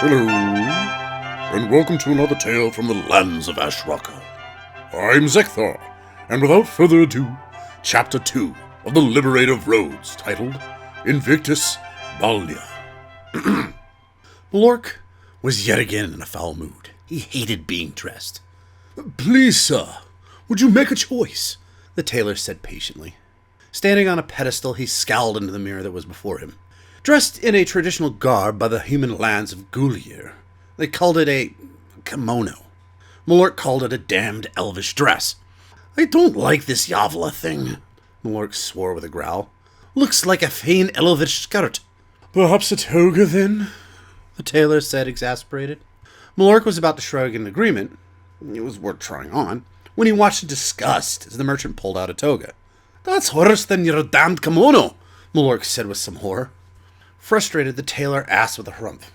Hello, and welcome to another tale from the lands of Ashraka. I'm Zeckthar, and without further ado, Chapter 2 of the Liberator of Rhodes, titled Invictus Balnea. Malork was yet again in a foul mood. He hated being dressed. "Please, sir, would you make a choice?" the tailor said patiently. Standing on a pedestal, he scowled into the mirror that was before him. Dressed in a traditional garb by the human lands of Gulir, they called it a kimono. Malork called it a damned elvish dress. "I don't like this Yavala thing," Malork swore with a growl. "Looks like a fine elvish skirt." "Perhaps a toga, then?" the tailor said, exasperated. Malork was about to shrug in agreement. It was worth trying on, when he watched in disgust as the merchant pulled out a toga. "That's worse than your damned kimono," Malork said with some horror. Frustrated, the tailor asked with a harumph.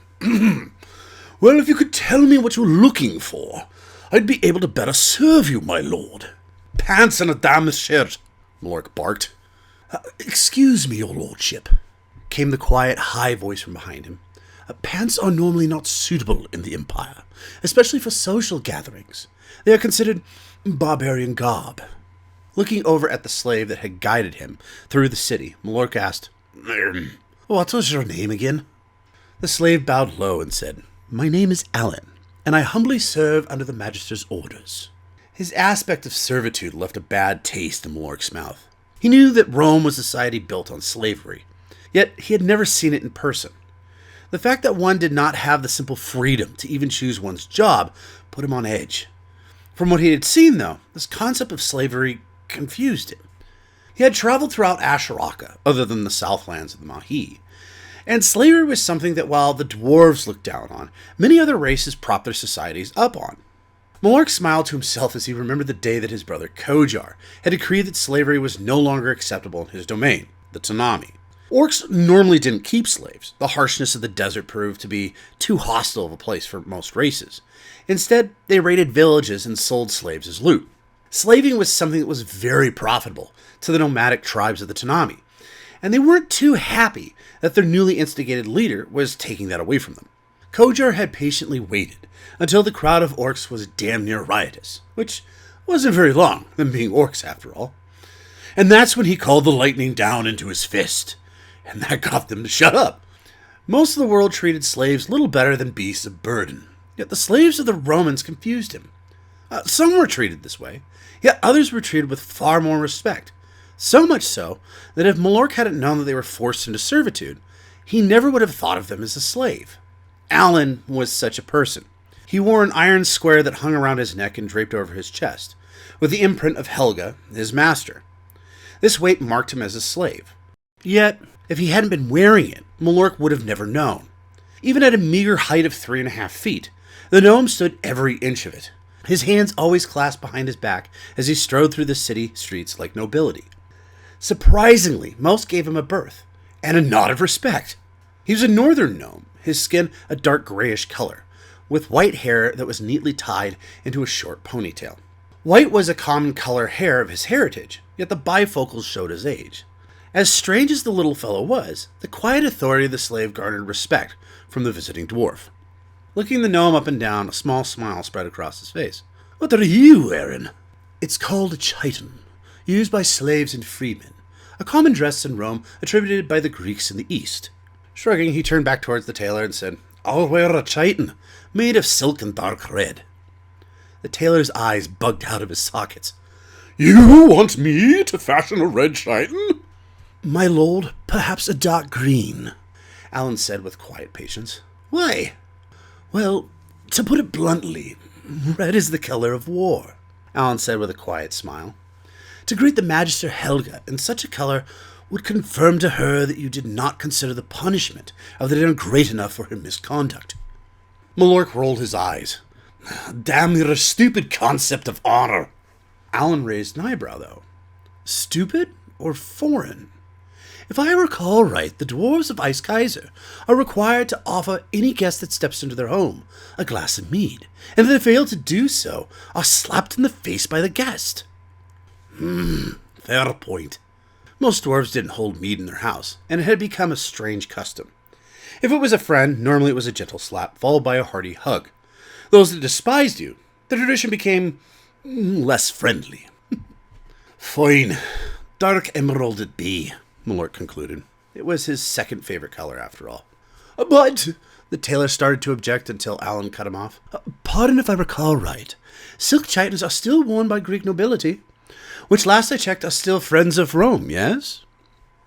"Well, if you could tell me what you're looking for, I'd be able to better serve you, my lord." "Pants and a damn shirt," Malork barked. "Excuse me, your lordship," came the quiet, high voice from behind him. "Pants are normally not suitable in the Empire, especially for social gatherings. They are considered barbarian garb." Looking over at the slave that had guided him through the city, Malork asked, "What was your name again?" The slave bowed low and said, "My name is Alan, and I humbly serve under the Magister's orders." His aspect of servitude left a bad taste in Malork's mouth. He knew that Rome was a society built on slavery, yet he had never seen it in person. The fact that one did not have the simple freedom to even choose one's job put him on edge. From what he had seen, though, this concept of slavery confused him. He had traveled throughout Ashraka, other than the southlands of the Mahi, and slavery was something that, while the dwarves looked down on, many other races propped their societies up on. Malork smiled to himself as he remembered the day that his brother Kojar had decreed that slavery was no longer acceptable in his domain, the Tanami. Orcs normally didn't keep slaves. The harshness of the desert proved to be too hostile of a place for most races. Instead, they raided villages and sold slaves as loot. Slaving was something that was very profitable to the nomadic tribes of the Tanami, and they weren't too happy that their newly instigated leader was taking that away from them. Kojar had patiently waited until the crowd of orcs was damn near riotous, which wasn't very long, them being orcs after all. And that's when he called the lightning down into his fist, and that got them to shut up. Most of the world treated slaves little better than beasts of burden, yet the slaves of the Romans confused him. Some were treated this way, yet others were treated with far more respect. So much so that if Malork hadn't known that they were forced into servitude, he never would have thought of them as a slave. Alan was such a person. He wore an iron square that hung around his neck and draped over his chest, with the imprint of Helga, his master. This weight marked him as a slave. Yet, if he hadn't been wearing it, Malork would have never known. Even at a meager height of 3.5 feet, the gnome stood every inch of it, his hands always clasped behind his back as he strode through the city streets like nobility. Surprisingly, most gave him a berth and a nod of respect. He was a northern gnome, his skin a dark grayish color, with white hair that was neatly tied into a short ponytail. White was a common color hair of his heritage, yet the bifocals showed his age. As strange as the little fellow was, the quiet authority of the slave garnered respect from the visiting dwarf. Looking the gnome up and down, a small smile spread across his face. "What are you wearing?" "It's called a chiton, used by slaves and freemen, a common dress in Rome attributed by the Greeks in the East." Shrugging, he turned back towards the tailor and said, "I'll wear a chiton, made of silk and dark red." The tailor's eyes bugged out of his sockets. "You want me to fashion a red chiton?" "My lord, perhaps a dark green," Alan said with quiet patience. "Why?" "Well, to put it bluntly, red is the color of war," Alan said with a quiet smile. "To greet the Magister Helga in such a color would confirm to her that you did not consider the punishment of the dinner great enough for her misconduct." Malork rolled his eyes. "Damn your stupid concept of honor." Alan raised an eyebrow, though. "Stupid or foreign? If I recall right, the dwarves of Ice Kaiser are required to offer any guest that steps into their home a glass of mead, and if they fail to do so, are slapped in the face by the guest." Fair point. Most dwarves didn't hold mead in their house, and it had become a strange custom. If it was a friend, normally it was a gentle slap, followed by a hearty hug. Those that despised you, the tradition became less friendly. Fine. Dark emerald it be, Malort concluded. It was his second favorite color, after all. But, the tailor started to object until Alan cut him off. Pardon if I recall right. Silk chitons are still worn by Greek nobility, which last I checked are still friends of Rome, yes?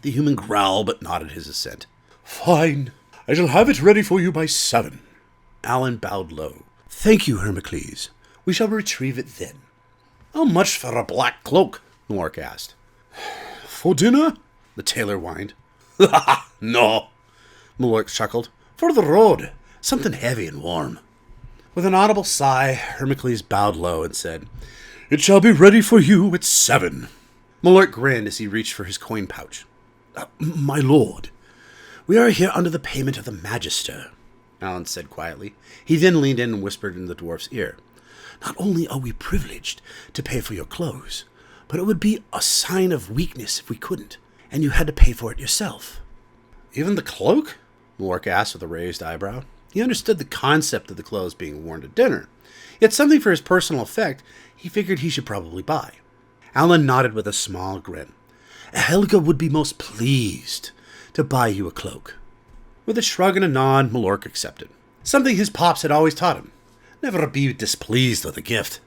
The human growled but nodded his assent. Fine. I shall have it ready for you by 7. Alan bowed low. Thank you, Hermocles. We shall retrieve it then. How much for a black cloak? Malork asked. For dinner? The tailor whined. No, Malork chuckled. For the road. Something heavy and warm. With an audible sigh, Hermocles bowed low and said, It shall be ready for you at 7. Malork grinned as he reached for his coin pouch. My lord, we are here under the payment of the Magister, Alan said quietly. He then leaned in and whispered in the dwarf's ear. Not only are we privileged to pay for your clothes, but it would be a sign of weakness if we couldn't, and you had to pay for it yourself. Even the cloak? Malork asked with a raised eyebrow. He understood the concept of the clothes being worn to dinner, yet something for his personal effect he figured he should probably buy. Alan nodded with a small grin. Helga would be most pleased to buy you a cloak. With a shrug and a nod, Malork accepted. Something his pops had always taught him. Never be displeased with a gift.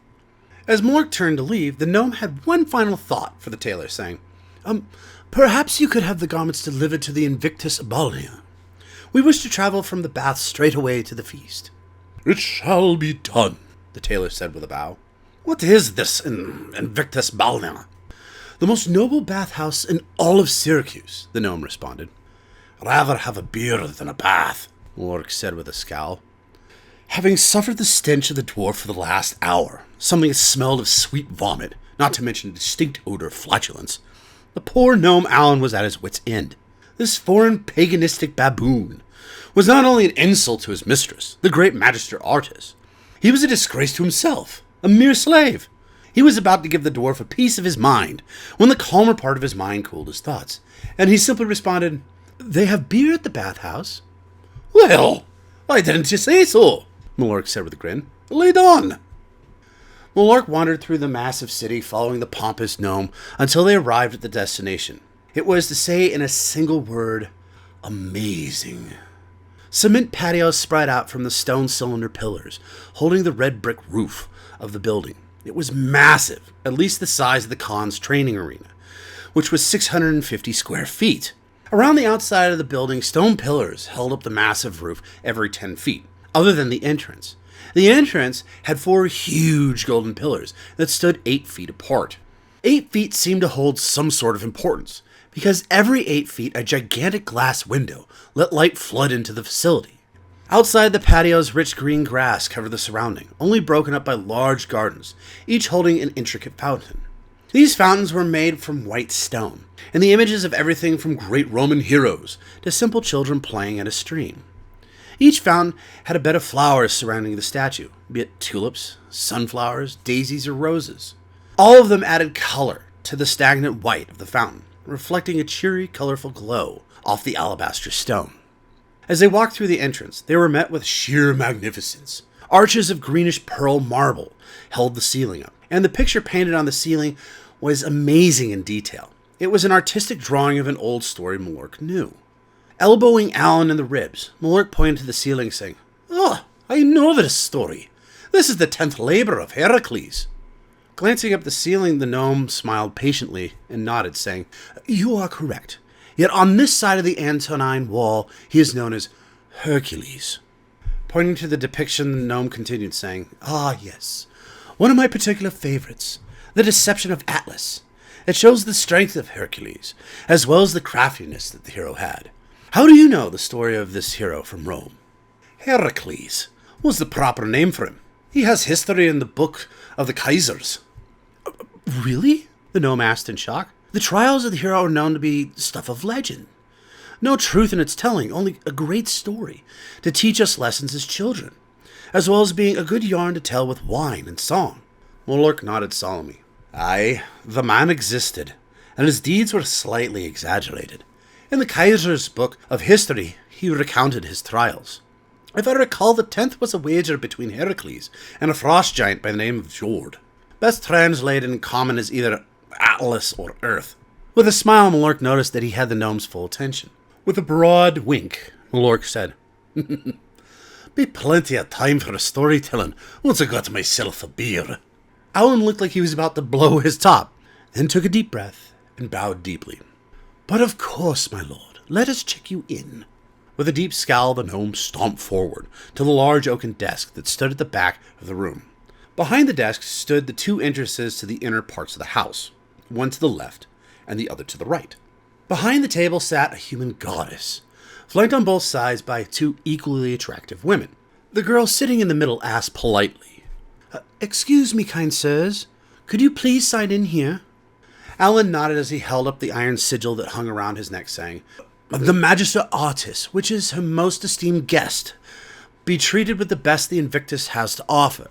As Malork turned to leave, the gnome had one final thought for the tailor, saying, Perhaps you could have the garments delivered to the Invictus Balnea. We wish to travel from the bath straight away to the feast. It shall be done, the tailor said with a bow. What is this Invictus Balnea? The most noble bathhouse in all of Syracuse, the gnome responded. Rather have a beer than a bath, Malork said with a scowl. Having suffered the stench of the dwarf for the last hour, something that smelled of sweet vomit, not to mention a distinct odor of flatulence, the poor gnome Alan was at his wit's end. This foreign paganistic baboon was not only an insult to his mistress, the great magister artist, he was a disgrace to himself, a mere slave. He was about to give the dwarf a piece of his mind, when the calmer part of his mind cooled his thoughts, and he simply responded, They have beer at the bathhouse. Well, why didn't you say so? Malork said with a grin. Lead on. Malork wandered through the massive city, following the pompous gnome, until they arrived at the destination. It was, to say in a single word, amazing. Cement patios spread out from the stone cylinder pillars, holding the red brick roof of the building. It was massive, at least the size of the Khan's training arena, which was 650 square feet. Around the outside of the building, stone pillars held up the massive roof every 10 feet, other than the entrance. The entrance had 4 huge golden pillars that stood 8 feet apart. 8 feet seemed to hold some sort of importance, because every 8 feet a gigantic glass window let light flood into the facility. Outside the patio's rich green grass covered the surrounding, only broken up by large gardens, each holding an intricate fountain. These fountains were made from white stone, and the images of everything from great Roman heroes to simple children playing at a stream. Each fountain had a bed of flowers surrounding the statue, be it tulips, sunflowers, daisies, or roses. All of them added color to the stagnant white of the fountain, reflecting a cheery, colorful glow off the alabaster stone. As they walked through the entrance, they were met with sheer magnificence. Arches of greenish pearl marble held the ceiling up, and the picture painted on the ceiling was amazing in detail. It was an artistic drawing of an old story Malork knew. Elbowing Alan in the ribs, Malork pointed to the ceiling, saying, I know this story. This is the 10th labor of Heracles. Glancing up the ceiling, the gnome smiled patiently and nodded, saying, You are correct. Yet on this side of the Antonine wall, he is known as Hercules. Pointing to the depiction, the gnome continued, saying, Yes. One of my particular favorites, the deception of Atlas. It shows the strength of Hercules, as well as the craftiness that the hero had. How do you know the story of this hero from Rome? Heracles was the proper name for him. He has history in the book of the Kaisers. Really? The gnome asked in shock. The trials of the hero are known to be stuff of legend. No truth in its telling, only a great story to teach us lessons as children, as well as being a good yarn to tell with wine and song. Malork nodded solemnly. Aye, the man existed, and his deeds were slightly exaggerated. In the Kaiser's book of history, he recounted his trials. If I recall, the 10th was a wager between Heracles and a frost giant by the name of Jord. Best translated in common as either Atlas or Earth. With a smile, Malork noticed that he had the gnome's full attention. With a broad wink, Malork said, "Be plenty of time for a storytelling once I got myself a beer." Alan looked like he was about to blow his top, then took a deep breath and bowed deeply. "But of course, my lord, let us check you in." With a deep scowl, the gnome stomped forward to the large oaken desk that stood at the back of the room. Behind the desk stood the two entrances to the inner parts of the house, one to the left and the other to the right. Behind the table sat a human goddess, flanked on both sides by two equally attractive women. The girl sitting in the middle asked politely, "Excuse me, kind sirs, could you please sign in here?" Alan nodded as he held up the iron sigil that hung around his neck, saying, "The Magister Artis, which is her most esteemed guest, be treated with the best the Invictus has to offer."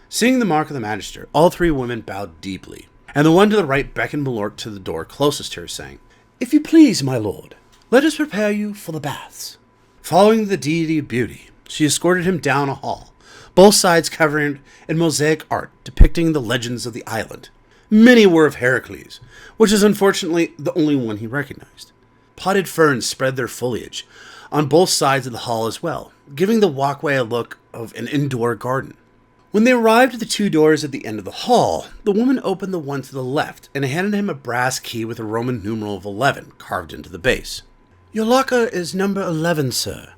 Seeing the mark of the Magister, all three women bowed deeply, and the one to the right beckoned Malork to the door closest to her, saying, "If you please, my lord, let us prepare you for the baths." Following the deity of beauty, she escorted him down a hall, both sides covered in mosaic art depicting the legends of the island. Many were of Heracles, which is unfortunately the only one he recognized. Potted ferns spread their foliage on both sides of the hall as well, giving the walkway a look of an indoor garden. When they arrived at the two doors at the end of the hall, the woman opened the one to the left and handed him a brass key with a Roman numeral of 11 carved into the base. "Your locker is number 11, sir.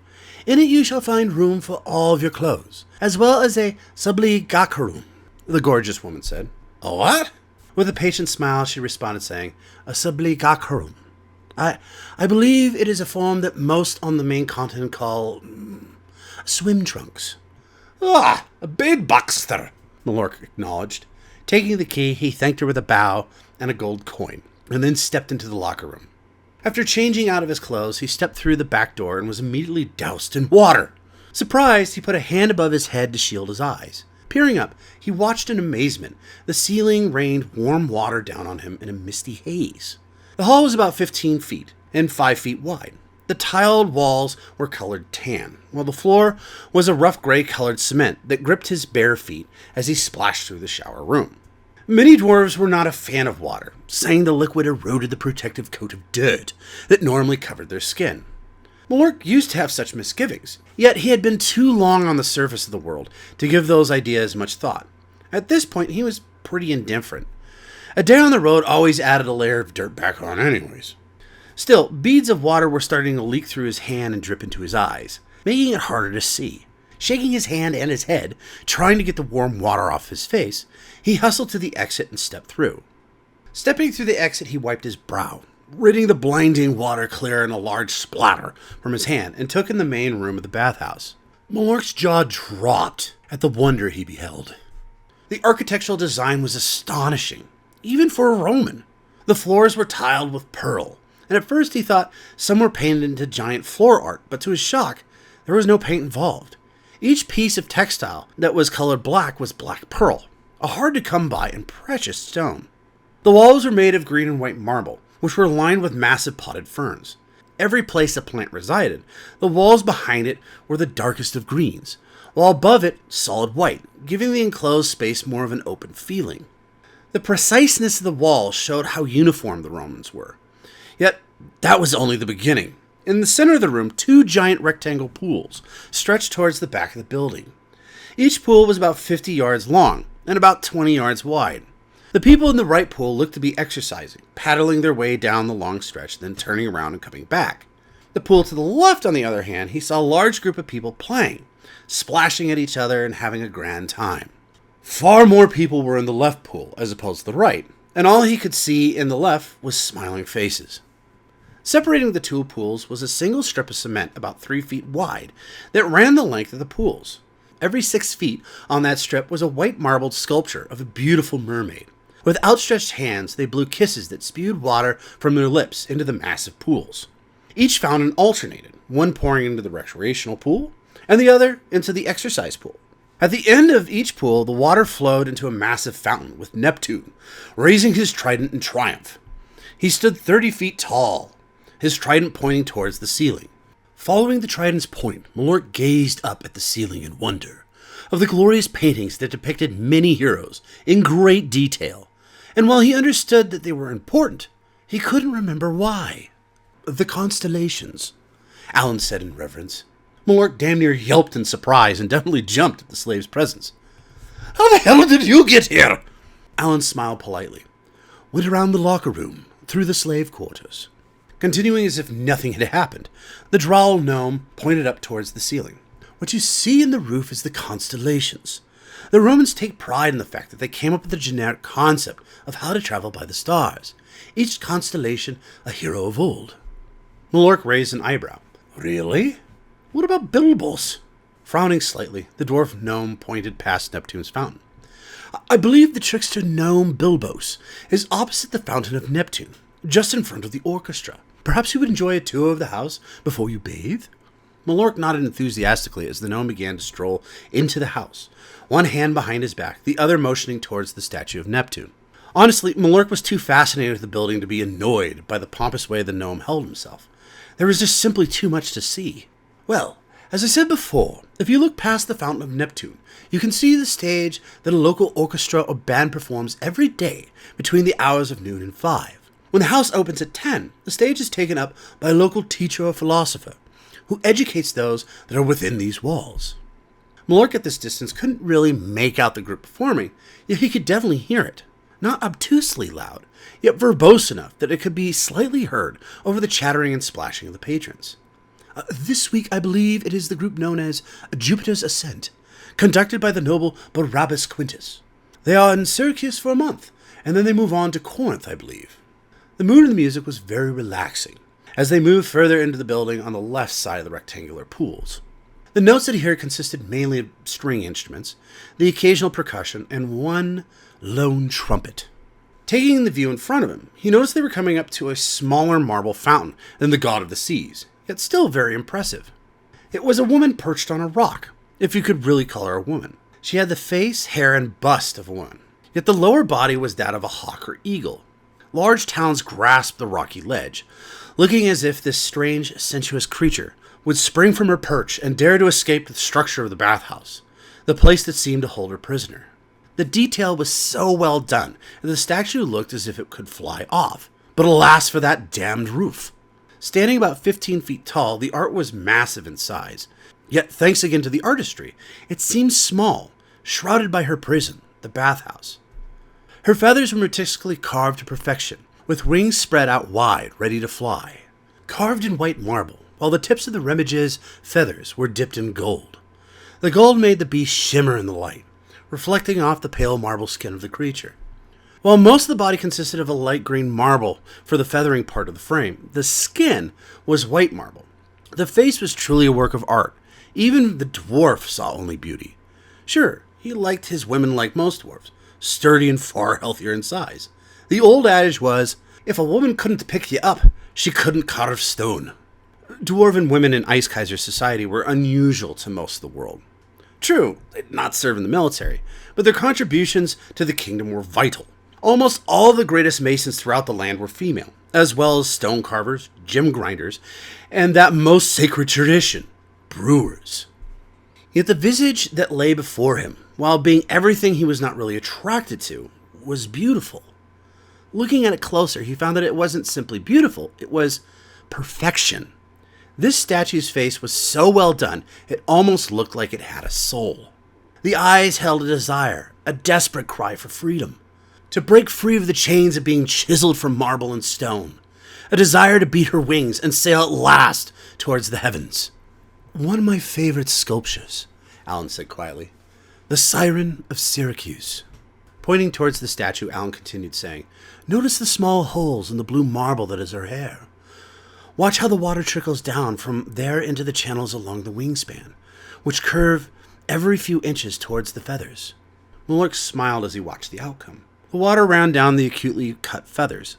In it you shall find room for all of your clothes, as well as a subligacarum," the gorgeous woman said. "A what?" With a patient smile, she responded, saying, "A subligacarum. I believe it is a form that most on the main continent call swim trunks." "Ah, a big buckster," Malork acknowledged. Taking the key, he thanked her with a bow and a gold coin, and then stepped into the locker room. After changing out of his clothes, he stepped through the back door and was immediately doused in water. Surprised, he put a hand above his head to shield his eyes. Peering up, he watched in amazement. The ceiling rained warm water down on him in a misty haze. The hall was about 15 feet and 5 feet wide. The tiled walls were colored tan, while the floor was a rough gray-colored cement that gripped his bare feet as he splashed through the shower room. Many dwarves were not a fan of water, saying the liquid eroded the protective coat of dirt that normally covered their skin. Malork used to have such misgivings, yet he had been too long on the surface of the world to give those ideas much thought. At this point, he was pretty indifferent. A day on the road always added a layer of dirt back on anyways. Still, beads of water were starting to leak through his hand and drip into his eyes, making it harder to see. Shaking his hand and his head, trying to get the warm water off his face, he hustled to the exit and stepped through. Stepping through the exit, he wiped his brow, ridding the blinding water clear in a large splatter from his hand, and took in the main room of the bathhouse. Malork's jaw dropped at the wonder he beheld. The architectural design was astonishing, even for a Roman. The floors were tiled with pearl, and at first he thought some were painted into giant floor art, but to his shock, there was no paint involved. Each piece of textile that was colored black was black pearl, a hard-to-come-by and precious stone. The walls were made of green and white marble, which were lined with massive potted ferns. Every place a plant resided, the walls behind it were the darkest of greens, while above it, solid white, giving the enclosed space more of an open feeling. The preciseness of the walls showed how uniform the Romans were. Yet, that was only the beginning. In the center of the room, two giant rectangle pools stretched towards the back of the building. Each pool was about 50 yards long and about 20 yards wide. The people in the right pool looked to be exercising, paddling their way down the long stretch, then turning around and coming back. The pool to the left, on the other hand, he saw a large group of people playing, splashing at each other and having a grand time. Far more people were in the left pool as opposed to the right, and all he could see in the left was smiling faces. Separating the two pools was a single strip of cement about 3 feet wide that ran the length of the pools. Every 6 feet on that strip was a white marbled sculpture of a beautiful mermaid. With outstretched hands, they blew kisses that spewed water from their lips into the massive pools. Each fountain alternated, one pouring into the recreational pool and the other into the exercise pool. At the end of each pool, the water flowed into a massive fountain, with Neptune raising his trident in triumph. He stood 30 feet tall, his trident pointing towards the ceiling. Following the trident's point, Malort gazed up at the ceiling in wonder of the glorious paintings that depicted many heroes in great detail, and while he understood that they were important, he couldn't remember why. "The constellations," Alan said in reverence. Malort damn near yelped in surprise and definitely jumped at the slave's presence. "How the hell did you get here?" Alan smiled politely. "Went around the locker room, through the slave quarters." Continuing as if nothing had happened, the droll gnome pointed up towards the ceiling. "What you see in the roof is the constellations. The Romans take pride in the fact that they came up with the generic concept of how to travel by the stars, each constellation a hero of old." Malort raised an eyebrow. "Really? What about Bilbos?" Frowning slightly, the dwarf gnome pointed past Neptune's fountain. "I believe the trickster gnome Bilbos is opposite the fountain of Neptune, just in front of the orchestra. Perhaps you would enjoy a tour of the house before you bathe?" Malort nodded enthusiastically as the gnome began to stroll into the house, one hand behind his back, the other motioning towards the statue of Neptune. Honestly, Malort was too fascinated with the building to be annoyed by the pompous way the gnome held himself. There was just simply too much to see. "Well, as I said before, if you look past the fountain of Neptune, you can see the stage that a local orchestra or band performs every day between the hours of noon and 5. When the house opens at 10, the stage is taken up by a local teacher or philosopher who educates those that are within these walls." Malort at this distance couldn't really make out the group performing, yet he could definitely hear it. Not obtusely loud, yet verbose enough that it could be slightly heard over the chattering and splashing of the patrons. "This week I believe it is the group known as Jupiter's Ascent, conducted by the noble Barabbas Quintus. They are in Syracuse for a month, and then they move on to Corinth, I believe." The mood of the music was very relaxing, as they moved further into the building on the left side of the rectangular pools. The notes that he heard consisted mainly of string instruments, the occasional percussion, and one lone trumpet. Taking the view in front of him, he noticed they were coming up to a smaller marble fountain than the god of the seas, yet still very impressive. It was a woman perched on a rock, if you could really call her a woman. She had the face, hair, and bust of a woman, yet the lower body was that of a hawk or eagle. Large talons grasped the rocky ledge, looking as if this strange, sensuous creature would spring from her perch and dare to escape the structure of the bathhouse, the place that seemed to hold her prisoner. The detail was so well done that the statue looked as if it could fly off, but alas for that damned roof. Standing about 15 feet tall, the art was massive in size, yet thanks again to the artistry, it seemed small, shrouded by her prison, the bathhouse. Her feathers were meticulously carved to perfection, with wings spread out wide, ready to fly. Carved in white marble, while the tips of the remige's feathers were dipped in gold. The gold made the beast shimmer in the light, reflecting off the pale marble skin of the creature. While most of the body consisted of a light green marble for the feathering part of the frame, the skin was white marble. The face was truly a work of art. Even the dwarf saw only beauty. Sure, he liked his women like most dwarfs, sturdy and far healthier in size. The old adage was, if a woman couldn't pick you up, she couldn't carve stone. Dwarven women in Ice Kaiser society were unusual to most of the world. True, they did not serve in the military, but their contributions to the kingdom were vital. Almost all of the greatest masons throughout the land were female, as well as stone carvers, gem grinders, and that most sacred tradition, brewers. Yet the visage that lay before him, while being everything he was not really attracted to, was beautiful. Looking at it closer, he found that it wasn't simply beautiful, it was perfection. This statue's face was so well done, it almost looked like it had a soul. The eyes held a desire, a desperate cry for freedom. To break free of the chains of being chiseled from marble and stone. A desire to beat her wings and sail at last towards the heavens. "One of my favorite sculptures," Alan said quietly. "The Siren of Syracuse." Pointing towards the statue, Alan continued saying, "Notice the small holes in the blue marble that is her hair. Watch how the water trickles down from there into the channels along the wingspan, which curve every few inches towards the feathers." Malort smiled as he watched the outcome. The water ran down the acutely cut feathers.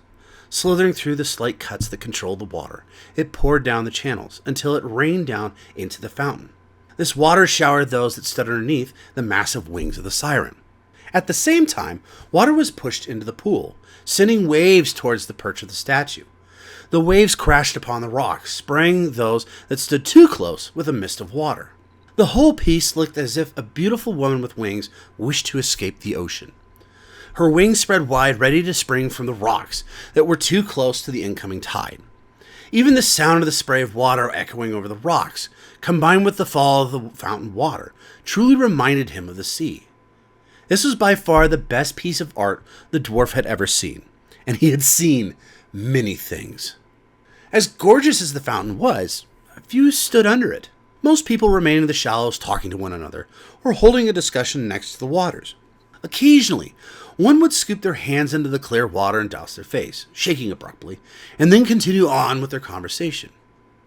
Slithering through the slight cuts that controlled the water, it poured down the channels until it rained down into the fountain. This water showered those that stood underneath the massive wings of the siren. At the same time, water was pushed into the pool, sending waves towards the perch of the statue. The waves crashed upon the rocks, spraying those that stood too close with a mist of water. The whole piece looked as if a beautiful woman with wings wished to escape the ocean. Her wings spread wide, ready to spring from the rocks that were too close to the incoming tide. Even the sound of the spray of water echoing over the rocks, combined with the fall of the fountain water, truly reminded him of the sea. This was by far the best piece of art the dwarf had ever seen, and he had seen many things. As gorgeous as the fountain was, few stood under it. Most people remained in the shallows talking to one another, or holding a discussion next to the waters. Occasionally, one would scoop their hands into the clear water and douse their face, shaking abruptly, and then continue on with their conversation.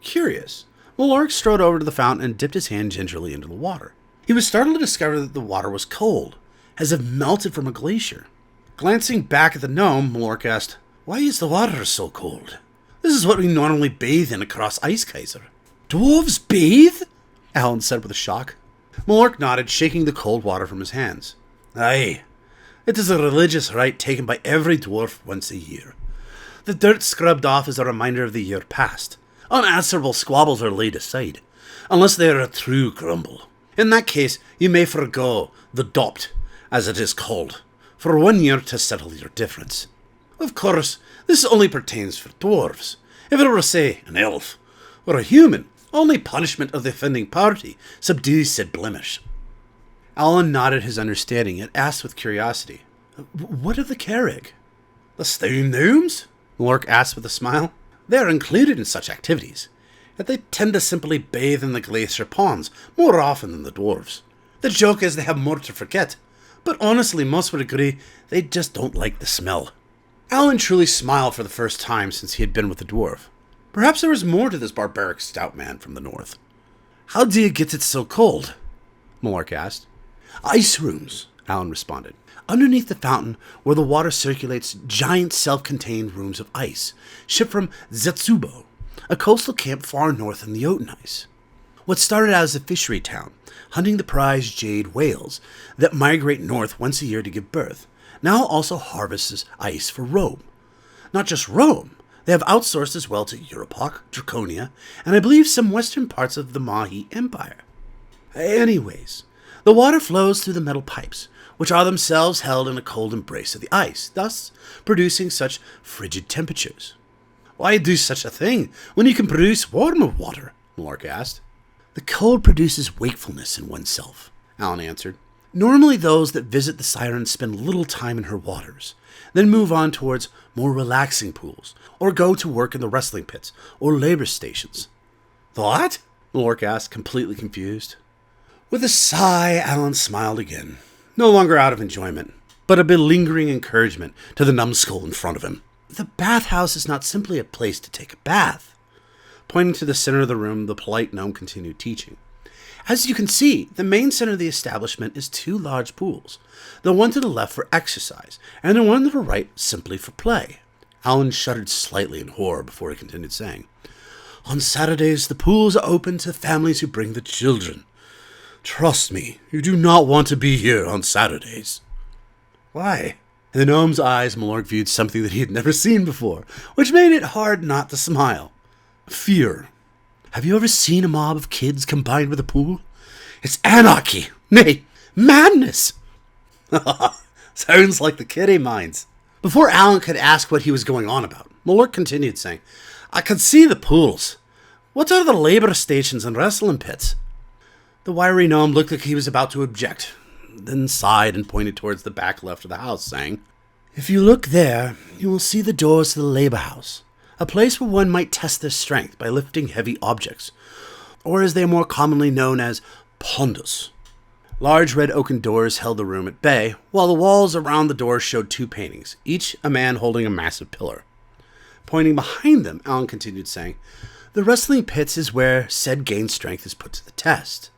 Curious, Malork strode over to the fountain and dipped his hand gingerly into the water. He was startled to discover that the water was cold, as if melted from a glacier. Glancing back at the gnome, Malork asked, "Why is the water so cold? This is what we normally bathe in across Ice Kaiser." "Dwarves bathe?" Alan said with a shock. Malork nodded, shaking the cold water from his hands. "Aye. It is a religious rite taken by every dwarf once a year. The dirt scrubbed off is a reminder of the year past. Unanswerable squabbles are laid aside, unless they are a true grumble. In that case, you may forego the dopt, as it is called, for 1 year to settle your difference. Of course, this only pertains for dwarves. If it were, say, an elf, or a human, only punishment of the offending party subdues said blemish." Alan nodded his understanding, yet asked with curiosity, "What of the Carrig?" "The stone gnomes?" Malork asked with a smile. "They are included in such activities, yet they tend to simply bathe in the glacier ponds more often than the dwarves. The joke is they have more to forget, but honestly most would agree they just don't like the smell." Alan truly smiled for the first time since he had been with the dwarf. Perhaps there was more to this barbaric stout man from the north. "How do you get it so cold?" Malork asked. "Ice rooms," Alan responded. "Underneath the fountain, where the water circulates, giant self-contained rooms of ice, shipped from Zetsubo, a coastal camp far north in the Jotun ice. What started out as a fishery town, hunting the prize jade whales that migrate north once a year to give birth, now also harvests ice for Rome. Not just Rome, they have outsourced as well to Europok, Draconia, and I believe some western parts of the Mahi Empire. Anyways, the water flows through the metal pipes, which are themselves held in a cold embrace of the ice, thus producing such frigid temperatures." "Why do such a thing when you can produce warmer water?" Malork asked. "The cold produces wakefulness in oneself," Alan answered. "Normally those that visit the Siren spend little time in her waters, then move on towards more relaxing pools, or go to work in the wrestling pits or labor stations." "What?" Malork asked, completely confused. With a sigh, Alan smiled again, no longer out of enjoyment, but a belingering encouragement to the numbskull in front of him. "The bathhouse is not simply a place to take a bath." Pointing to the center of the room, the polite gnome continued teaching. "As you can see, the main center of the establishment is 2 large pools, the one to the left for exercise, and the one to the right simply for play." Alan shuddered slightly in horror before he continued saying, "On Saturdays, the pools are open to families who bring the children. Trust me, you do not want to be here on Saturdays." "Why?" In the gnome's eyes, Malork viewed something that he had never seen before, which made it hard not to smile. "Fear. Have you ever seen a mob of kids combined with a pool? It's anarchy! Nay, madness!" Sounds like the kiddie minds. Before Alan could ask what he was going on about, Malork continued saying, "I can see the pools. What are the labor stations and wrestling pits?" The wiry gnome looked like he was about to object, then sighed and pointed towards the back left of the house, saying, "If you look there, you will see the doors to the labor house, a place where one might test their strength by lifting heavy objects, or as they are more commonly known as pondas." Large red oaken doors held the room at bay, while the walls around the doors showed 2 paintings, each a man holding a massive pillar. Pointing behind them, Alan continued saying, "The wrestling pits is where said gained strength is put to the test."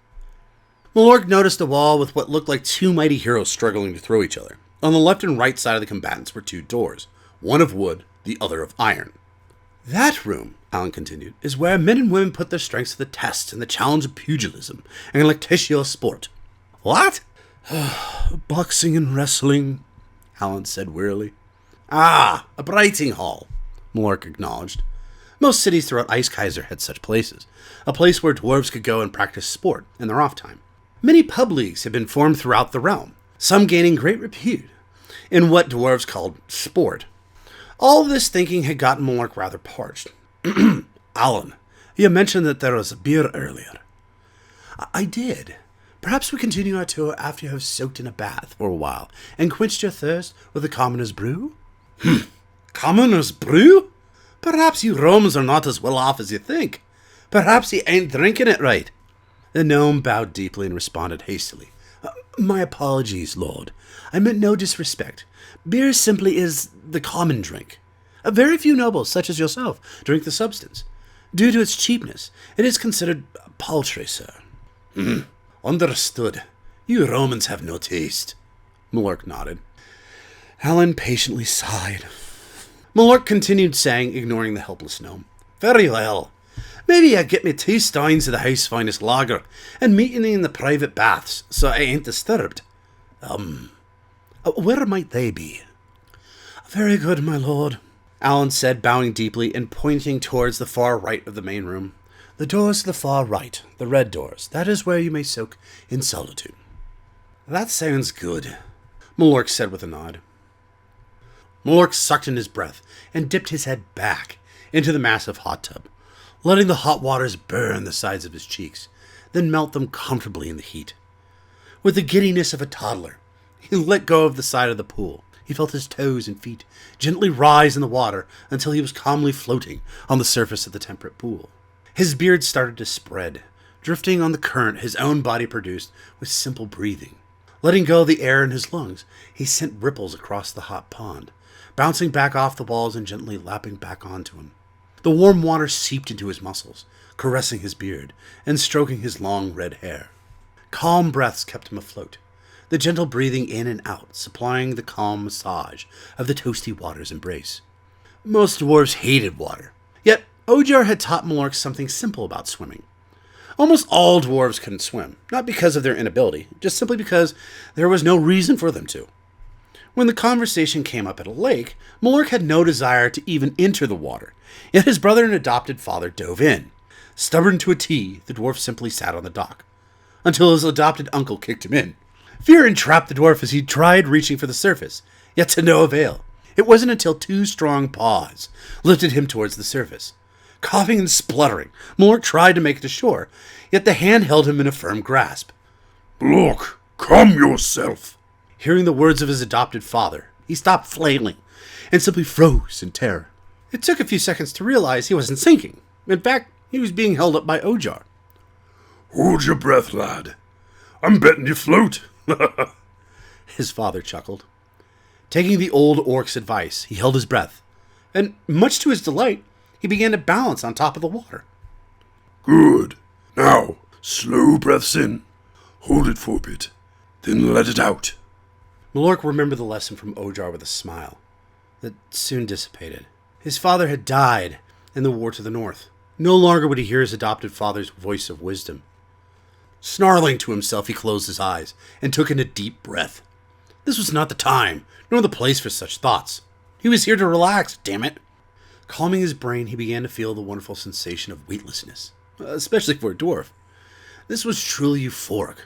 Malork noticed a wall with what looked like 2 mighty heroes struggling to throw each other. On the left and right side of the combatants were 2 doors, one of wood, the other of iron. "That room," Alan continued, "is where men and women put their strengths to the test in the challenge of pugilism and lactatio sport." "What?" "Boxing and wrestling," Alan said wearily. "Ah, a Brighting Hall," Malork acknowledged. Most cities throughout Ice Kaiser had such places, a place where dwarves could go and practice sport in their off time. Many pub leagues had been formed throughout the realm, some gaining great repute in what dwarves called sport. All this thinking had gotten Malork rather parched. Alan, you mentioned that there was a beer earlier. I did. Perhaps we continue our tour after you have soaked in a bath for a while and quenched your thirst with the commoner's brew? Commoner's brew? Perhaps you Romans are not as well off as you think. Perhaps you ain't drinking it right. The gnome bowed deeply and responded hastily. My apologies, Lord. I meant no disrespect. Beer simply is the common drink. Very few nobles, such as yourself, drink the substance. Due to its cheapness, it is considered paltry, sir. Understood. You Romans have no taste. Malork nodded. Alan patiently sighed. Malork continued saying, ignoring the helpless gnome. Very well. Maybe I get me 2 steins of the house finest lager, and meet you in the private baths, so I ain't disturbed. Where might they be? Very good, my lord, Alan said, bowing deeply and pointing towards the far right of the main room. The doors to the far right, the red doors, that is where you may soak in solitude. That sounds good, Malork said with a nod. Malork sucked in his breath and dipped his head back into the massive hot tub, letting the hot waters burn the sides of his cheeks, then melt them comfortably in the heat. With the giddiness of a toddler, he let go of the side of the pool. He felt his toes and feet gently rise in the water until he was calmly floating on the surface of the temperate pool. His beard started to spread, drifting on the current his own body produced with simple breathing. Letting go of the air in his lungs, he sent ripples across the hot pond, bouncing back off the walls and gently lapping back onto him. The warm water seeped into his muscles, caressing his beard and stroking his long red hair. Calm breaths kept him afloat, the gentle breathing in and out supplying the calm massage of the toasty water's embrace. Most dwarves hated water, yet Ojar had taught Malork something simple about swimming. Almost all dwarves couldn't swim, not because of their inability, just simply because there was no reason for them to. When the conversation came up at a lake, Malork had no desire to even enter the water, yet his brother and adopted father dove in. Stubborn to a T, the dwarf simply sat on the dock, until his adopted uncle kicked him in. Fear entrapped the dwarf as he tried reaching for the surface, yet to no avail. It wasn't until 2 strong paws lifted him towards the surface. Coughing and spluttering, Malork tried to make it to shore, yet the hand held him in a firm grasp. Malork, calm yourself. Hearing the words of his adopted father, he stopped flailing and simply froze in terror. It took a few seconds to realize he wasn't sinking. In fact, he was being held up by Ojar. Hold your breath, lad. I'm betting you float. His father chuckled. Taking the old orc's advice, he held his breath, and much to his delight, he began to balance on top of the water. Good. Now, slow breaths in. Hold it for a bit, then let it out. Malork remembered the lesson from Ojar with a smile that soon dissipated. His father had died in the war to the north. No longer would he hear his adopted father's voice of wisdom. Snarling to himself, he closed his eyes and took in a deep breath. This was not the time, nor the place for such thoughts. He was here to relax, damn it. Calming his brain, he began to feel the wonderful sensation of weightlessness, especially for a dwarf. This was truly euphoric.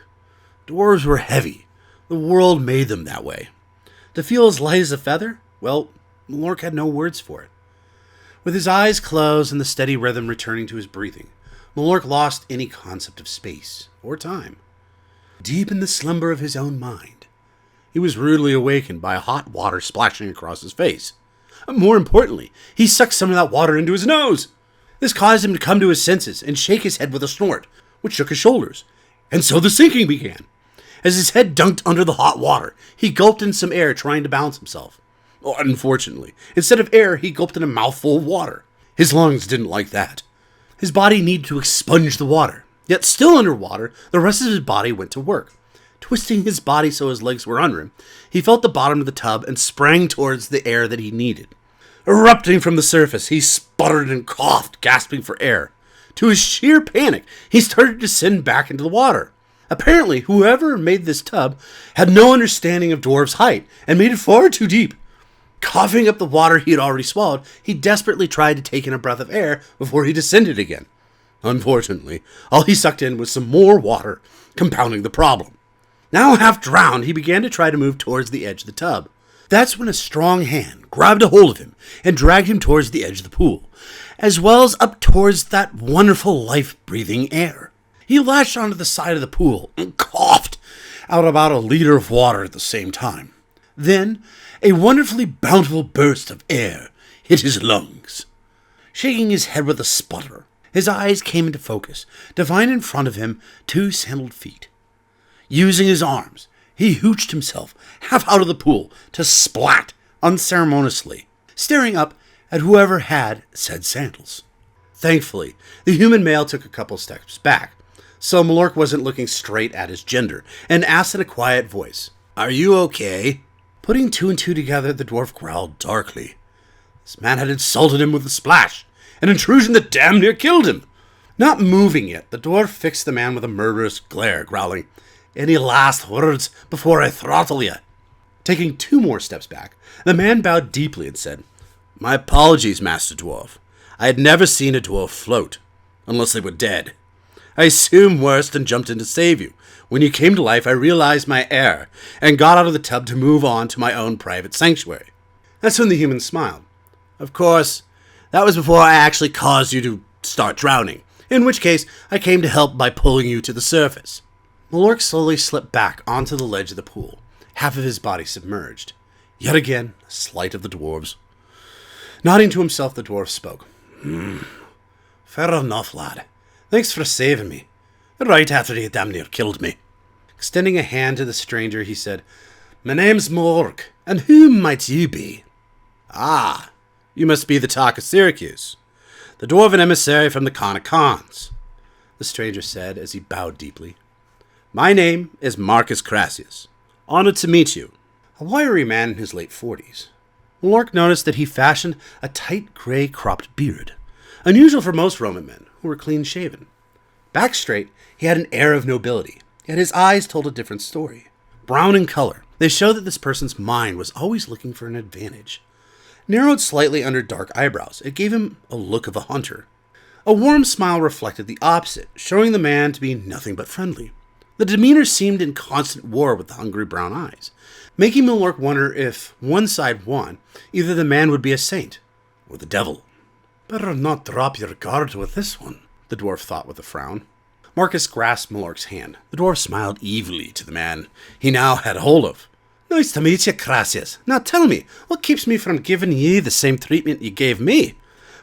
Dwarves were heavy. The world made them that way. To feel as light as a feather? Well, Malork had no words for it. With his eyes closed and the steady rhythm returning to his breathing, Malork lost any concept of space or time. Deep in the slumber of his own mind, he was rudely awakened by hot water splashing across his face. More importantly, he sucked some of that water into his nose. This caused him to come to his senses and shake his head with a snort, which shook his shoulders. And so the sinking began. As his head dunked under the hot water, he gulped in some air trying to balance himself. Unfortunately, instead of air, he gulped in a mouthful of water. His lungs didn't like that. His body needed to expunge the water. Yet still underwater, the rest of his body went to work. Twisting his body so his legs were under him, he felt the bottom of the tub and sprang towards the air that he needed. Erupting from the surface, he sputtered and coughed, gasping for air. To his sheer panic, he started to descend back into the water. Apparently, whoever made this tub had no understanding of dwarves' height and made it far too deep. Coughing up the water he had already swallowed, he desperately tried to take in a breath of air before he descended again. Unfortunately, all he sucked in was some more water, compounding the problem. Now half drowned, he began to try to move towards the edge of the tub. That's when a strong hand grabbed a hold of him and dragged him towards the edge of the pool, as well as up towards that wonderful life-breathing air. He lashed onto the side of the pool and coughed out about a liter of water at the same time. Then, a wonderfully bountiful burst of air hit his lungs. Shaking his head with a sputter, his eyes came into focus to find in front of him 2 sandaled feet. Using his arms, he hooched himself half out of the pool to splat unceremoniously, staring up at whoever had said sandals. Thankfully, the human male took a couple steps back, so Malork wasn't looking straight at his gender, and asked in a quiet voice, "Are you okay?" Putting 2 and 2 together, the dwarf growled darkly. This man had insulted him with a splash, an intrusion that damn near killed him. Not moving yet, the dwarf fixed the man with a murderous glare, growling, "Any last words before I throttle you?" Taking 2 more steps back, the man bowed deeply and said, "My apologies, Master Dwarf. I had never seen a dwarf float, unless they were dead. I assumed worst and jumped in to save you. When you came to life, I realized my error and got out of the tub to move on to my own private sanctuary." That's when the human smiled. "Of course, that was before I actually caused you to start drowning, in which case I came to help by pulling you to the surface." Malork slowly slipped back onto the ledge of the pool, half of his body submerged. Yet again, a slight of the dwarves. Nodding to himself, the dwarf spoke. "Fair enough, lad. Thanks for saving me. Right after you damn near killed me." Extending a hand to the stranger, he said, "My name's Malork, and who might you be?" "Ah, you must be the talk of Syracuse, the dwarven emissary from the Khan of Khans," the stranger said as he bowed deeply. "My name is Marcus Crassus. Honored to meet you." A wiry man in his late 40s. Malork noticed that he fashioned a tight gray cropped beard, unusual for most Roman men who were clean-shaven. Back straight, he had an air of nobility, yet his eyes told a different story. Brown in color, they showed that this person's mind was always looking for an advantage. Narrowed slightly under dark eyebrows, it gave him a look of a hunter. A warm smile reflected the opposite, showing the man to be nothing but friendly. The demeanor seemed in constant war with the hungry brown eyes, making Malork wonder if one side won, either the man would be a saint or the devil. "Better not drop your guard with this one," the dwarf thought with a frown. Marcus grasped Malork's hand. The dwarf smiled evilly to the man he now had hold of. "Nice to meet you, Crassus. Now tell me, what keeps me from giving ye the same treatment you gave me?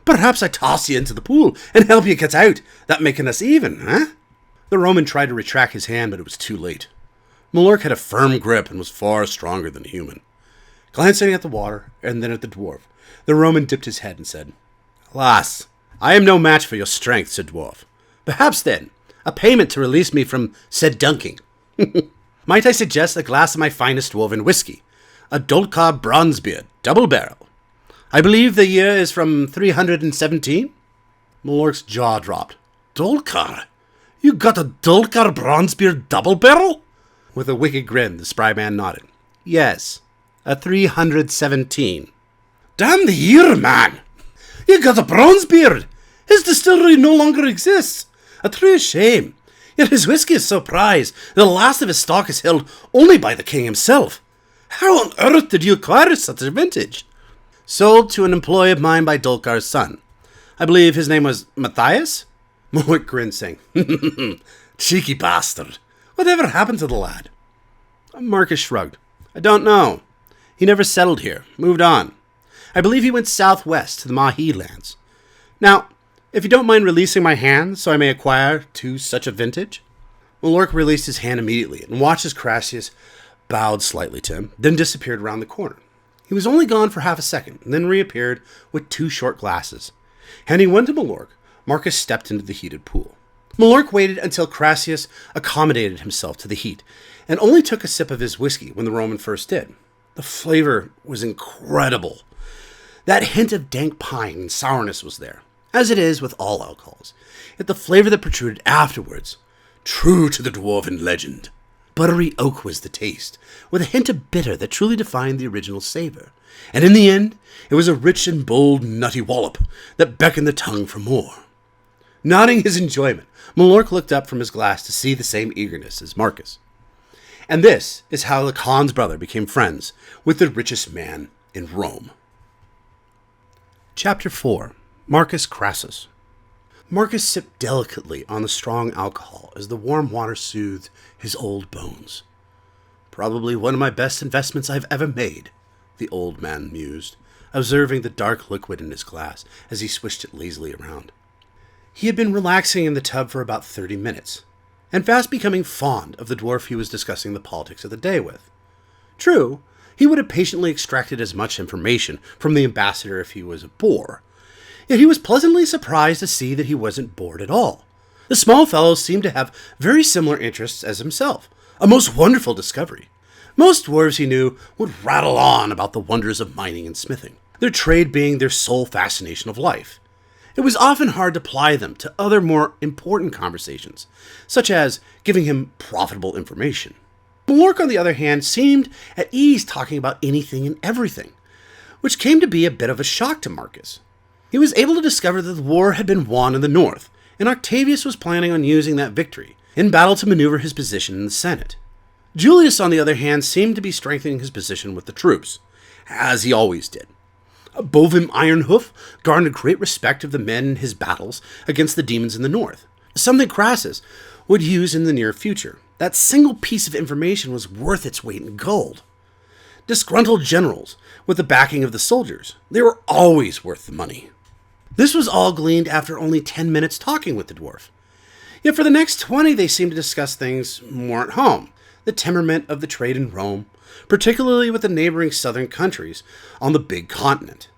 Perhaps I toss you into the pool and help you get out, that making us even, huh?" The Roman tried to retract his hand, but it was too late. Malork had a firm grip and was far stronger than a human. Glancing at the water and then at the dwarf, the Roman dipped his head and said, "Alas, I am no match for your strength, said dwarf. Perhaps, then, a payment to release me from said dunking. Might I suggest a glass of my finest dwarven whiskey, a Dolkar Bronzebeard, double barrel. I believe the year is from 317? Malork's jaw dropped. "Dolkar? You got a Dolkar Bronzebeard double barrel?" With a wicked grin, the spry man nodded. "Yes, a 317. "Damn the year, man! You got a Bronzebeard! His distillery no longer exists. A true shame. Yet his whiskey is so prized, the last of his stock is held only by the king himself. How on earth did you acquire such a vintage?" "Sold to an employee of mine by Dolkar's son. I believe his name was Matthias?" Malork grinned, saying, "Cheeky bastard. Whatever happened to the lad?" Marcus shrugged. "I don't know. He never settled here. Moved on. I believe he went southwest to the Mahi lands. Now, if you don't mind releasing my hand so I may acquire to such a vintage." Malork released his hand immediately and watched as Crassus bowed slightly to him, then disappeared around the corner. He was only gone for half a second, and then reappeared with 2 short glasses. Handing one to Malork, Marcus stepped into the heated pool. Malork waited until Crassus accommodated himself to the heat, and only took a sip of his whiskey when the Roman first did. The flavor was incredible. That hint of dank pine and sourness was there, as it is with all alcohols, yet the flavor that protruded afterwards, true to the dwarven legend, buttery oak was the taste, with a hint of bitter that truly defined the original savor. And in the end, it was a rich and bold nutty wallop that beckoned the tongue for more. Nodding his enjoyment, Malork looked up from his glass to see the same eagerness as Marcus. And this is how the Khan's brother became friends with the richest man in Rome. Chapter 4. Marcus Crassus. Marcus sipped delicately on the strong alcohol as the warm water soothed his old bones. Probably one of my best investments I've ever made, the old man mused, observing the dark liquid in his glass as he swished it lazily around. He had been relaxing in the tub for about 30 minutes, and fast becoming fond of the dwarf he was discussing the politics of the day with. True, he would have patiently extracted as much information from the ambassador if he was a bore, yet he was pleasantly surprised to see that he wasn't bored at all. The small fellow seemed to have very similar interests as himself, a most wonderful discovery. Most dwarves, he knew, would rattle on about the wonders of mining and smithing, their trade being their sole fascination of life. It was often hard to ply them to other more important conversations, such as giving him profitable information. Malork, on the other hand, seemed at ease talking about anything and everything, which came to be a bit of a shock to Marcus. He was able to discover that the war had been won in the north, and Octavius was planning on using that victory in battle to maneuver his position in the Senate. Julius, on the other hand, seemed to be strengthening his position with the troops, as he always did. Bovim Ironhoof garnered great respect of the men in his battles against the demons in the north, something Crassus would use in the near future. That single piece of information was worth its weight in gold. Disgruntled generals, with the backing of the soldiers, they were always worth the money. This was all gleaned after only 10 minutes talking with the dwarf. Yet for the next 20 they seemed to discuss things more at home, the temperament of the trade in Rome, particularly with the neighboring southern countries on the big continent.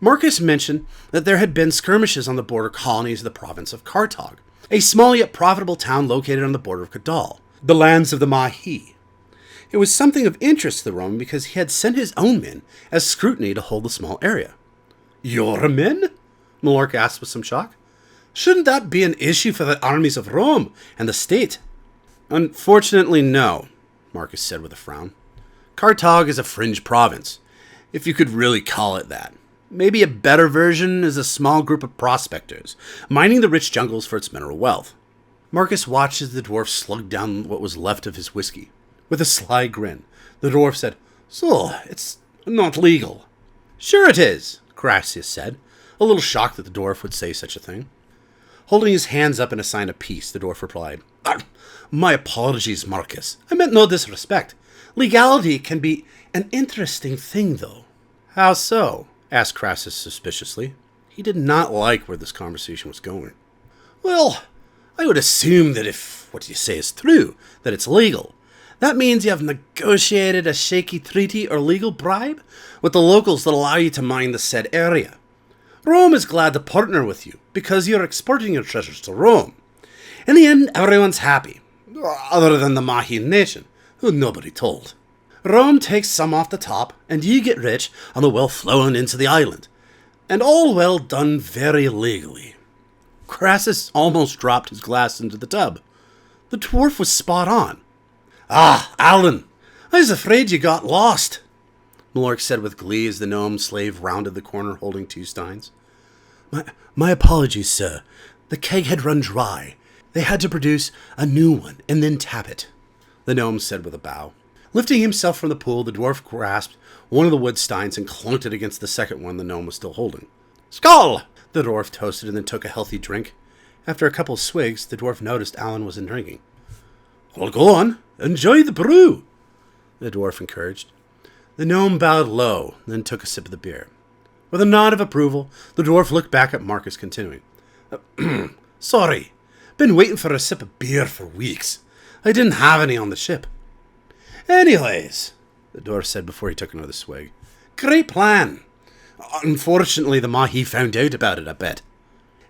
Marcus mentioned that there had been skirmishes on the border colonies of the province of Carthage, a small yet profitable town located on the border of Cadal, the lands of the Mahi. It was something of interest to the Roman because he had sent his own men as scrutiny to hold the small area. "Your men?" Malork asked with some shock. "Shouldn't that be an issue for the armies of Rome and the state?" "Unfortunately, no," Marcus said with a frown. "Carthage is a fringe province, if you could really call it that. Maybe a better version is a small group of prospectors, mining the rich jungles for its mineral wealth." Marcus watched as the dwarf slugged down what was left of his whiskey. With a sly grin, the dwarf said, "So, it's not legal." "Sure it is," Crassus said, a little shocked that the dwarf would say such a thing. Holding his hands up in a sign of peace, the dwarf replied, "My apologies, Marcus. I meant no disrespect. Legality can be an interesting thing, though." "How so?" asked Crassus suspiciously. He did not like where this conversation was going. "Well, I would assume that if what you say is true, that it's legal. That means you have negotiated a shaky treaty or legal bribe with the locals that allow you to mine the said area. Rome is glad to partner with you because you're exporting your treasures to Rome. In the end, everyone's happy, other than the Mahi nation, who nobody told. Rome takes some off the top, and you get rich on the wealth flowing into the island. And all well done very legally." Crassus almost dropped his glass into the tub. The dwarf was spot on. "Ah, Alan, I was afraid you got lost," Malork said with glee as the gnome slave rounded the corner holding 2 steins. My apologies, sir. The keg had run dry. They had to produce a new one and then tap it," the gnome said with a bow. Lifting himself from the pool, the dwarf grasped one of the wood steins and clunked it against the second one the gnome was still holding. "Skull!" the dwarf toasted and then took a healthy drink. After a couple of swigs, the dwarf noticed Alan wasn't drinking. "Well, go on. Enjoy the brew," the dwarf encouraged. The gnome bowed low, then took a sip of the beer. With a nod of approval, the dwarf looked back at Marcus, continuing. "Sorry. Been waiting for a sip of beer for weeks. I didn't have any on the ship." "Anyways," the dwarf said before he took another swig, "great plan. Unfortunately, the Mahi found out about it, I bet."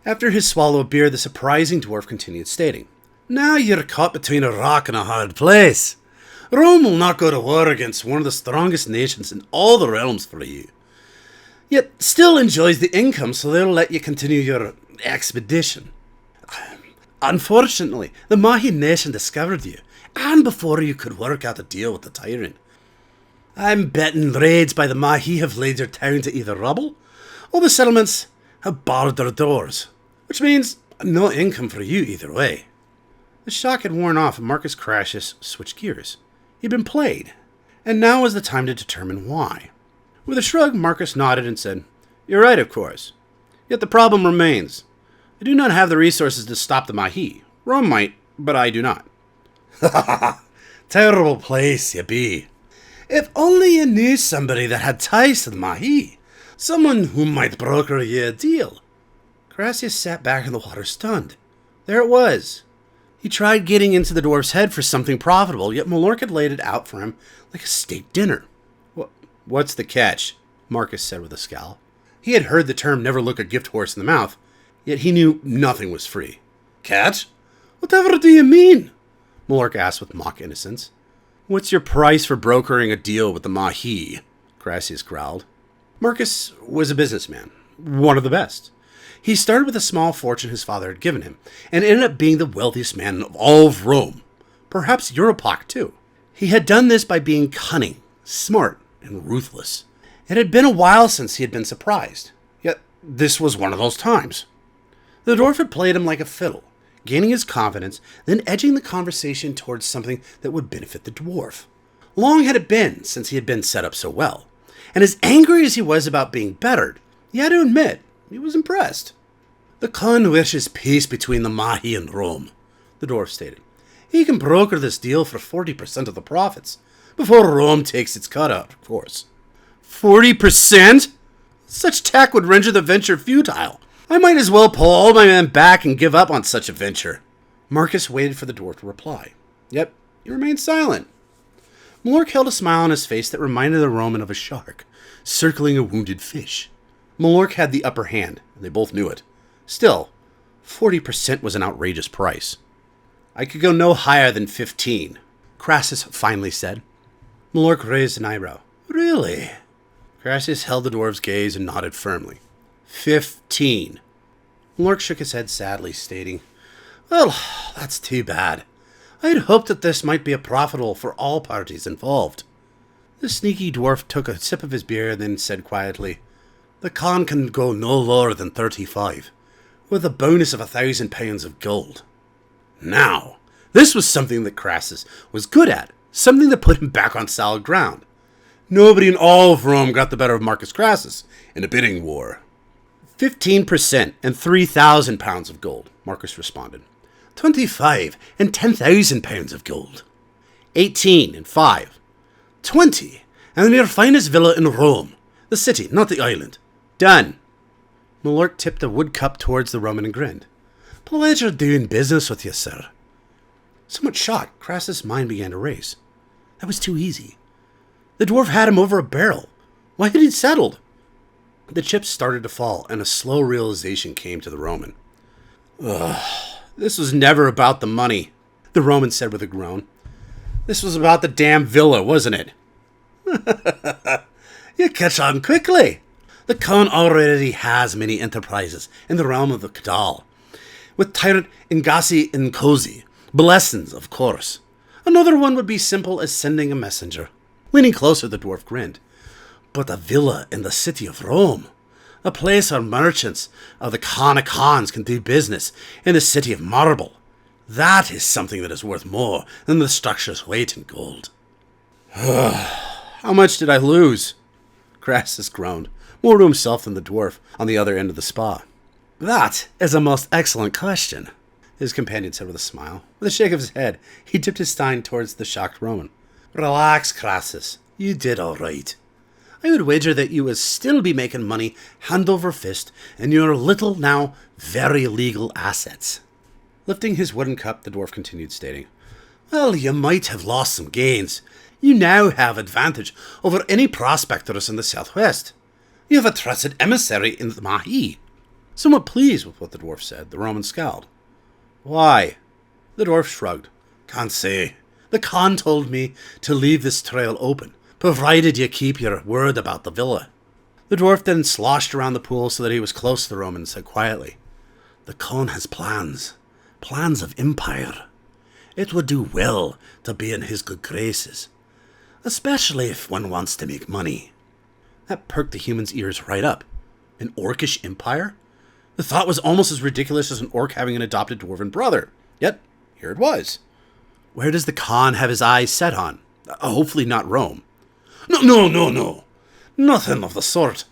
After his swallow of beer, the surprising dwarf continued stating, "Now you're caught between a rock and a hard place. Rome will not go to war against one of the strongest nations in all the realms for you. Yet still enjoys the income, so they'll let you continue your expedition. Unfortunately, the Mahi nation discovered you and before you could work out a deal with the tyrant. I'm betting raids by the Mahi have laid your town to either rubble, or the settlements have barred their doors, which means no income for you either way. The shock had worn off and Marcus Crassus switched gears. He'd been played, and now was the time to determine why. With a shrug, Marcus nodded and said, "You're right, of course. Yet the problem remains. I do not have the resources to stop the Mahi. Rome might, but I do not." "Ha ha ha! Terrible place you be. If only you knew somebody that had ties to the Mahi. Someone who might broker you a deal." Crassus sat back in the water stunned. There it was. He tried getting into the dwarf's head for something profitable, yet Malork had laid it out for him like a steak dinner. "What's the catch?" Marcus said with a scowl. He had heard the term never look a gift horse in the mouth, yet he knew nothing was free. "Catch? Whatever do you mean?" Malork asked with mock innocence. "What's your price for brokering a deal with the Mahi?" Crassus growled. Marcus was a businessman, one of the best. He started with a small fortune his father had given him, and ended up being the wealthiest man of all of Rome, perhaps Europoch too. He had done this by being cunning, smart, and ruthless. It had been a while since he had been surprised, yet this was one of those times. The dwarf had played him like a fiddle, gaining his confidence, then edging the conversation towards something that would benefit the dwarf. Long had it been since he had been set up so well, and as angry as he was about being bettered, he had to admit he was impressed. "The Khan wishes peace between the Mahi and Rome," the dwarf stated. "He can broker this deal for 40% of the profits, before Rome takes its cut out, of course." 40%? Such tack would render the venture futile. I might as well pull all my men back and give up on such a venture. Marcus waited for the dwarf to reply. Yep, he remained silent. Malork held a smile on his face that reminded the Roman of a shark, circling a wounded fish. Malork had the upper hand, and they both knew it. Still, 40% was an outrageous price. "I could go no higher than 15, Crassus finally said. Malork raised an eyebrow. "Really?" Crassus held the dwarf's gaze and nodded firmly. 15. Malork shook his head sadly, stating, "Well, that's too bad. I'd hoped that this might be profitable for all parties involved." The sneaky dwarf took a sip of his beer and then said quietly, "The Khan can go no lower than 35, with a bonus of 1,000 pounds of gold." Now, this was something that Crassus was good at, something that put him back on solid ground. Nobody in all of Rome got the better of Marcus Crassus in a bidding war. 15% and 3,000 pounds of gold, Marcus responded. 25 and 10,000 pounds of gold. 18 and 5. 20 and your finest villa in Rome. The city, not the island. Done. Malork tipped a wood cup towards the Roman and grinned. "Pleasure doing business with you, sir." Somewhat shocked, Crassus' mind began to race. That was too easy. The dwarf had him over a barrel. Why had he settled? The chips started to fall, and a slow realization came to the Roman. This was never about the money, the Roman said with a groan. This was about the damn villa, wasn't it? You catch on quickly. The Khan already has many enterprises in the realm of the Kadal, with tyrant Ingassi and Kozi. Blessings, of course. Another one would be simple as sending a messenger. Leaning closer, the dwarf grinned. But a villa in the city of Rome, a place where merchants of the Khan of Khans can do business in the city of marble, that is something that is worth more than the structure's weight in gold. How much did I lose? Crassus groaned, more to himself than the dwarf on the other end of the spa. That is a most excellent question, his companion said with a smile. With a shake of his head, he dipped his stein towards the shocked Roman. Relax, Crassus. You did all right. I would wager that you would still be making money hand over fist in your little, now very legal assets. Lifting his wooden cup, the dwarf continued stating, Well, you might have lost some gains. You now have advantage over any prospectors in the southwest. You have a trusted emissary in the Mahi. Somewhat pleased with what the dwarf said, the Roman scowled. Why? The dwarf shrugged. Can't say. The Khan told me to leave this trail open, provided you keep your word about the villa. The dwarf then sloshed around the pool so that he was close to the Roman and said quietly, The Khan has plans of empire. It would do well to be in his good graces, especially if one wants to make money. That perked the human's ears right up. An orcish empire? The thought was almost as ridiculous as an orc having an adopted dwarven brother. Yet, here it was. Where does the Khan have his eyes set on? Hopefully not Rome. No. Nothing of the sort,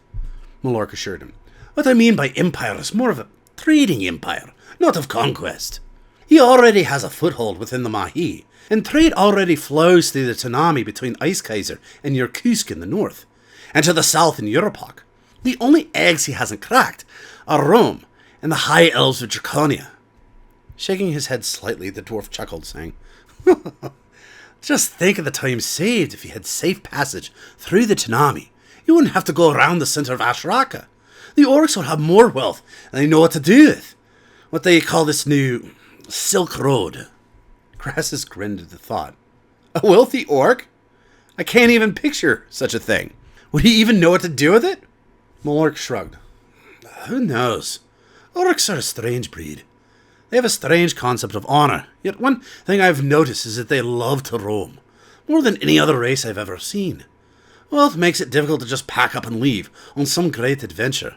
Malork assured him. What I mean by empire is more of a trading empire, not of conquest. He already has a foothold within the Mahi, and trade already flows through the Tanami between Icekaiser and Irkutsk in the north, and to the south in Europok. The only eggs he hasn't cracked are Rome and the high elves of Draconia. Shaking his head slightly, the dwarf chuckled, saying, Just think of the time saved if you had safe passage through the Tanami. You wouldn't have to go around the center of Ashraka. The orcs will have more wealth, and they know what to do with. What they call this new Silk Road. Crassus grinned at the thought. A wealthy orc? I can't even picture such a thing. Would he even know what to do with it? Malork shrugged. Who knows? Orcs are a strange breed. They have a strange concept of honor, yet one thing I've noticed is that they love to roam, more than any other race I've ever seen. Wealth makes it difficult to just pack up and leave on some great adventure.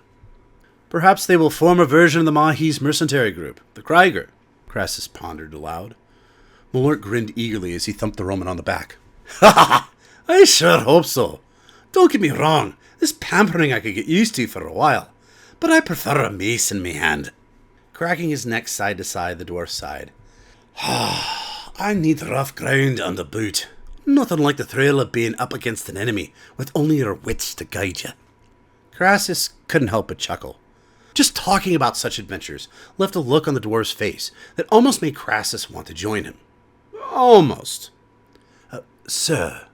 Perhaps they will form a version of the Mahi's mercenary group, the Krieger, Crassus pondered aloud. Malork grinned eagerly as he thumped the Roman on the back. Ha ha! I sure hope so. Don't get me wrong, this pampering I could get used to for a while, but I prefer a mace in me hand. Cracking his neck side to side, the dwarf sighed. I need rough ground under boot. Nothing like the thrill of being up against an enemy with only your wits to guide you. Crassus couldn't help but chuckle. Just talking about such adventures left a look on the dwarf's face that almost made Crassus want to join him. Almost. Sir,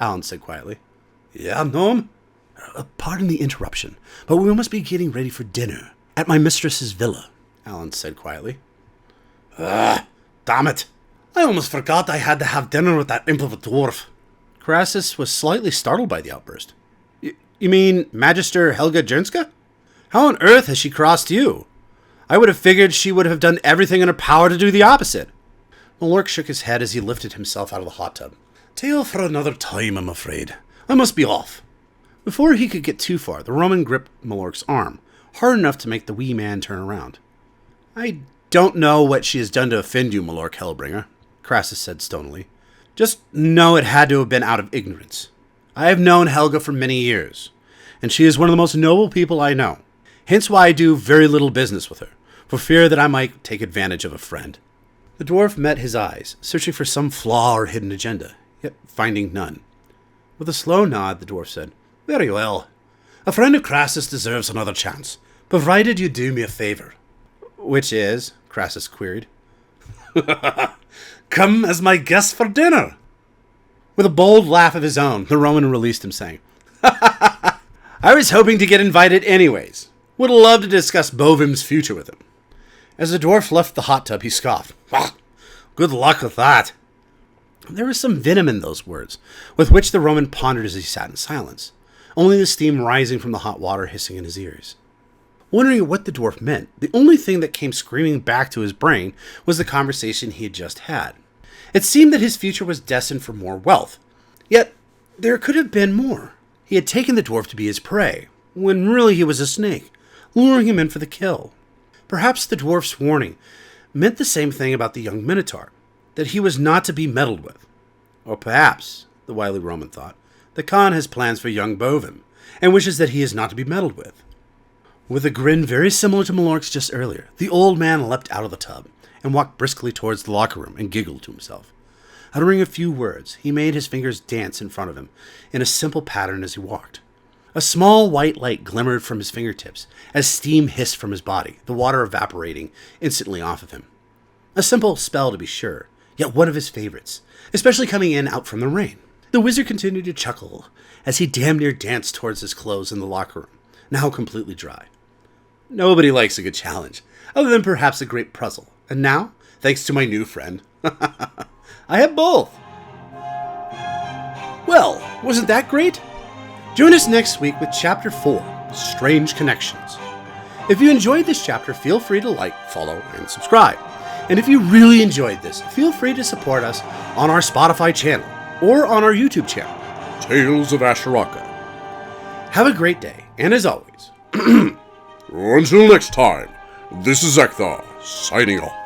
Alan said quietly. Yeah, Gnome? Pardon the interruption, but we must be getting ready for dinner at my mistress's villa, Alan said quietly. Damn it. I almost forgot I had to have dinner with that imp of a dwarf. Crassus was slightly startled by the outburst. You mean Magister Helga Jernska? How on earth has she crossed you? I would have figured she would have done everything in her power to do the opposite. Malork shook his head as he lifted himself out of the hot tub. Tale for another time, I'm afraid. I must be off. Before he could get too far, the Roman gripped Malork's arm, hard enough to make the wee man turn around. I don't know what she has done to offend you, Malork Hellbringer, Crassus said stonily. Just know it had to have been out of ignorance. I have known Helga for many years, and she is one of the most noble people I know. Hence why I do very little business with her, for fear that I might take advantage of a friend. The dwarf met his eyes, searching for some flaw or hidden agenda, yet finding none. With a slow nod, the dwarf said, Very well. A friend of Crassus deserves another chance, provided you do me a favor. Which is? Crassus queried. Come as my guest for dinner. With a bold laugh of his own, the Roman released him, saying, I was hoping to get invited anyways. Would love to discuss Bovim's future with him. As the dwarf left the hot tub, he scoffed. Good luck with that. There was some venom in those words, with which the Roman pondered as he sat in silence, only the steam rising from the hot water hissing in his ears. Wondering what the dwarf meant, the only thing that came screaming back to his brain was the conversation he had just had. It seemed that his future was destined for more wealth. Yet, there could have been more. He had taken the dwarf to be his prey, when really he was a snake, luring him in for the kill. Perhaps the dwarf's warning meant the same thing about the young Minotaur, that he was not to be meddled with. Or perhaps, the wily Roman thought, the Khan has plans for young Bovim, and wishes that he is not to be meddled with. With a grin very similar to Malork's just earlier, the old man leapt out of the tub and walked briskly towards the locker room and giggled to himself. Uttering a few words, he made his fingers dance in front of him in a simple pattern as he walked. A small white light glimmered from his fingertips as steam hissed from his body, the water evaporating instantly off of him. A simple spell to be sure, yet one of his favorites, especially coming in out from the rain. The wizard continued to chuckle as he damn near danced towards his clothes in the locker room, now completely dry. Nobody likes a good challenge, other than perhaps a great puzzle. And now, thanks to my new friend, I have both. Well, wasn't that great? Join us next week with Chapter 4, Strange Connections. If you enjoyed this chapter, feel free to like, follow, and subscribe. And if you really enjoyed this, feel free to support us on our Spotify channel or on our YouTube channel. Tales of Ashraka. Have a great day, and as always, Until next time, this is Zeckthar, signing off.